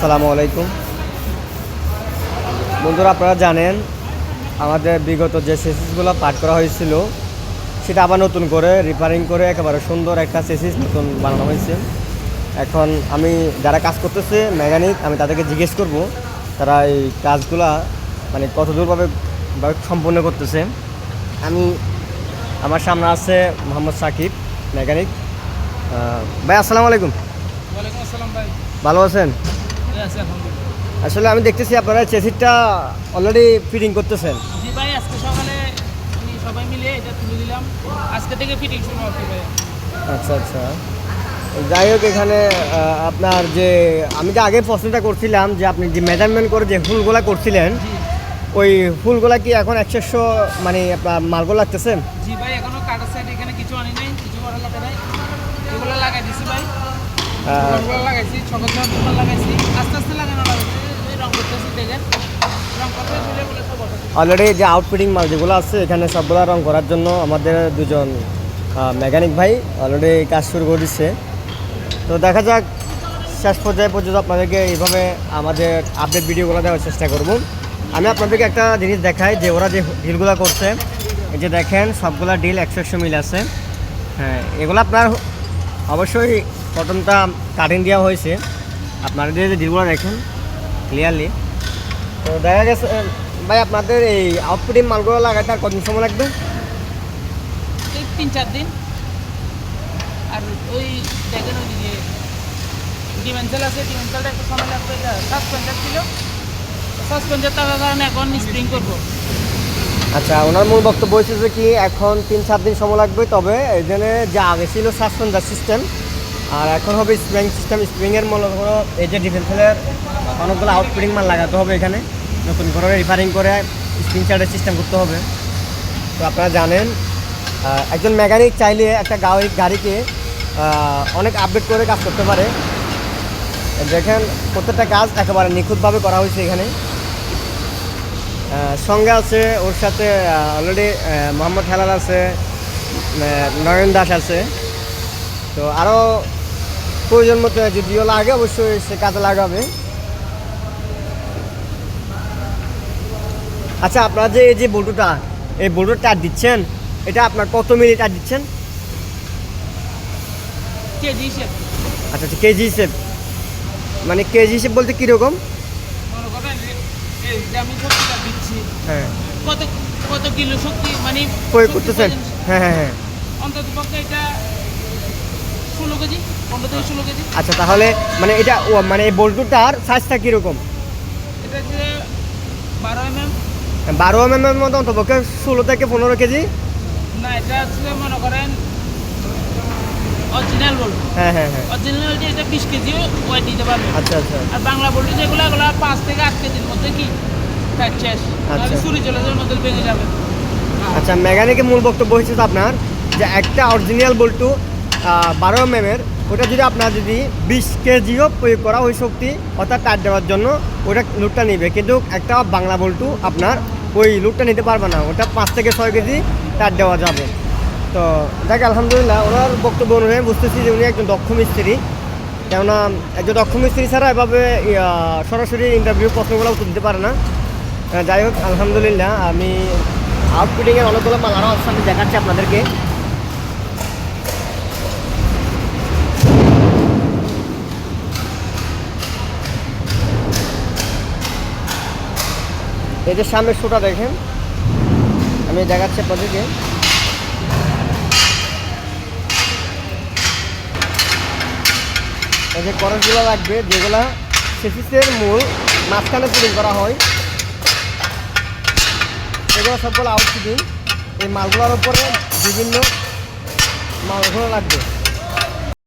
আসসালামু আলাইকুম বন্ধুরা, আপনারা জানেন আমাদের বিগত যে চেসিসগুলো পাঠ করা হয়েছিল সেটা আবার নতুন করে রিপেয়ারিং করে একেবারে সুন্দর একটা চেসিস নতুন বানানো হয়েছে। এখন আমি যারা কাজ করতেছে মেকানিক, আমি তাদেরকে জিজ্ঞেস করব তারা এই কাজগুলা মানে কত দূরভাবে সম্পূর্ণ করতেছে। আমার সামনে আছে মোহাম্মদ সাকিব, মেকানিক। ভাই আসসালামু আলাইকুম। ওয়ালাইকুম আসসালাম ভাই। ভালো আছেন? আসলে আমি দেখতেছি আপনারা চেসিসটা অলরেডি ফিটিং করতেছেন। জি ভাই, আজকে সকালে সবাই মিলে এটা তুলে দিলাম, আজকে থেকে ফিটিং শুরু হবে ভাই। আচ্ছা আচ্ছা, যাই হোক এখানে আপনার যে আমি যে আগে প্রশ্নটা করছিলাম যে আপনি যে মেজারমেন্ট করে যে ফুলগুলা করছিলেন ওই ফুলগুলা কি এখন 100 মানে আপনার মালগুলো লাগতেছে? জি ভাই, এখনো কাটার সাইড এখানে কিছু আনি নাই, কিছু করা লাগে নাই, এগুলো লাগাই দিছি ভাই। এগুলো লাগাইছি, ছকল লাগাইছি, আস্তে আস্তে লাগানো লাগছে। রং করতেছি, দেখেন রং করতে চলে বলে সব অলরেডি যে আউটফিটিং মাল যেগুলো আছে এখানে সবগুলো রং করার জন্য আমাদের দুজন মেকানিক ভাই অলরেডি কাজ শুরু করে দিচ্ছে। তো দেখা যাক শেষ পর্যায়ে পর্যন্ত আপনাদেরকে এইভাবে আমাদের আপডেট ভিডিওগুলো দেওয়ার চেষ্টা করব। আমি আপনাদেরকে একটা জিনিস দেখাই যে ওরা যে ডিলগুলো করছে, এই যে দেখেন সবগুলা ডিল 100 মিল আছে। হ্যাঁ, এগুলো আপনার অবশ্যই প্রথমটা কাটিং দেওয়া হয়েছে। আপনারা যে ডিলগুলো দেখেন ক্লিয়ারলি। তো দেখা গেছে ভাই আপনাদের এই আউটফিটিং মালগুলো লাগাতে আর কতদিন সময় লাগবে? 3-4 দিন। আর ওই দেখেন ওই যে ডিমেনশাল আছে, ডিমেনশালটা একটু সময় লাগবে। এটা সাসপেন্সার ছিল, সাসপেন্সার থাকার কারণে এখন স্প্রিং করবো। আচ্ছা, ওনার মূল বক্তব্য হয়েছে যে কি এখন 3-4 দিন সময় লাগবে, তবে এখানে যে আগে ছিল সাসপেন্সার সিস্টেম আর এখন হবে স্প্রিং সিস্টেম। স্প্রিংয়ের মূলত এই যে ডিফেন্সের অনেকগুলো আউটফিটিং মাল লাগাতে হবে এখানে, নতুন করে রিপেয়ারিং করে স্প্রিং চার্টের সিস্টেম করতে হবে। তো আপনারা জানেন একজন মেকানিক চাইলে একটা গাড়িকে অনেক আপডেট করে কাজ করতে পারে। দেখেন প্রত্যেকটা কাজ একেবারে নিখুঁতভাবে করা হয়েছে এখানে। সঙ্গে আছে ওর সাথে অলরেডি মোহাম্মদ হেলাল আছে, নয়ন দাস আছে। তো আরও প্রয়োজন মতো যদিও লাগে অবশ্যই সে কাজে লাগাবে। আচ্ছা, আপনারা যে এই যে বল্টুটা এই বল্টুর টার দিচ্ছেন, এটা আপনার কত মিলি টার দিচ্ছেন? কেজি হিসেব। আচ্ছা আচ্ছা, কেজি হিসেব। মানে কেজি হিসেব বলতে কীরকম? মনে করেন এই যে আমি শক্তিটা দিচ্ছি, হ্যাঁ, কত কত কিলো শক্তি মানে প্রয়োগ করতেছেন? হ্যাঁ হ্যাঁ হ্যাঁ, অন্তত পক্ষে এটা 16 কেজি, 15 থেকে 16 কেজি। আচ্ছা, তাহলে মানে এটা মানে এই বল্টুটার সাইজটা কীরকম? এটা যে 12 mm। 12 mm মতো অন্তপক্ষে 16 থেকে 15 কেজি। না, এটা হচ্ছে মনে করেন অরিজিনাল বল্টু। হ্যাঁ হ্যাঁ হ্যাঁ, অরিজিনাল হচ্ছে এটা 20 কেজিও ওয়েট দিতে পারবে। আচ্ছা আচ্ছা, আর বাংলা বল্টু যেগুলো এগুলো 5 থেকে 8 কেজির মধ্যে কি কাজ শেষ, তাহলে চুরি চলে যাওয়ার মধ্যে ভেঙে যাবে। আচ্ছা, মেকানিকের মূল বক্তব্য হচ্ছে আপনার যে একটা অরিজিনাল বল্টু 12 mm ওটা যদি আপনার যদি 20 কেজিও প্রয়োগ করা ওই শক্তি অর্থাৎ টার দেওয়ার জন্য ওটা লুটটা নেবে, কিন্তু একটা বাংলা বল্টু আপনার ওই লুটটা নিতে পারবে না, ওটা 5 থেকে 6 কেজি টার দেওয়া যাবে। তো দেখ আলহামদুলিল্লাহ ওনার বক্তব্য অনুযায়ী বুঝতেছি যে উনি একজন দক্ষ মিস্ত্রি। কেননা একজন দক্ষ মিস্ত্রি ছাড়া এভাবে সরাসরি ইন্টারভিউ প্রশ্নগুলো উত্তর দিতে পারে না। যাই হোক আলহামদুলিল্লাহ, আমি আউটফিটিংয়ের অনেকগুলো মাল আরও সামনে দেখাচ্ছি আপনাদেরকে। এই যে সামনের শোটা দেখেন, আমি দেখাচ্ছি আপনাদেরকে। এই যে করসগুলো লাগবে যেগুলা চেসিসের মূল মাঝখানে ফিটিং করা হয়, এগুলো সবগুলো আউটফিটিং। এই মালগুলোর উপরে বিভিন্ন মালগুলো লাগবে।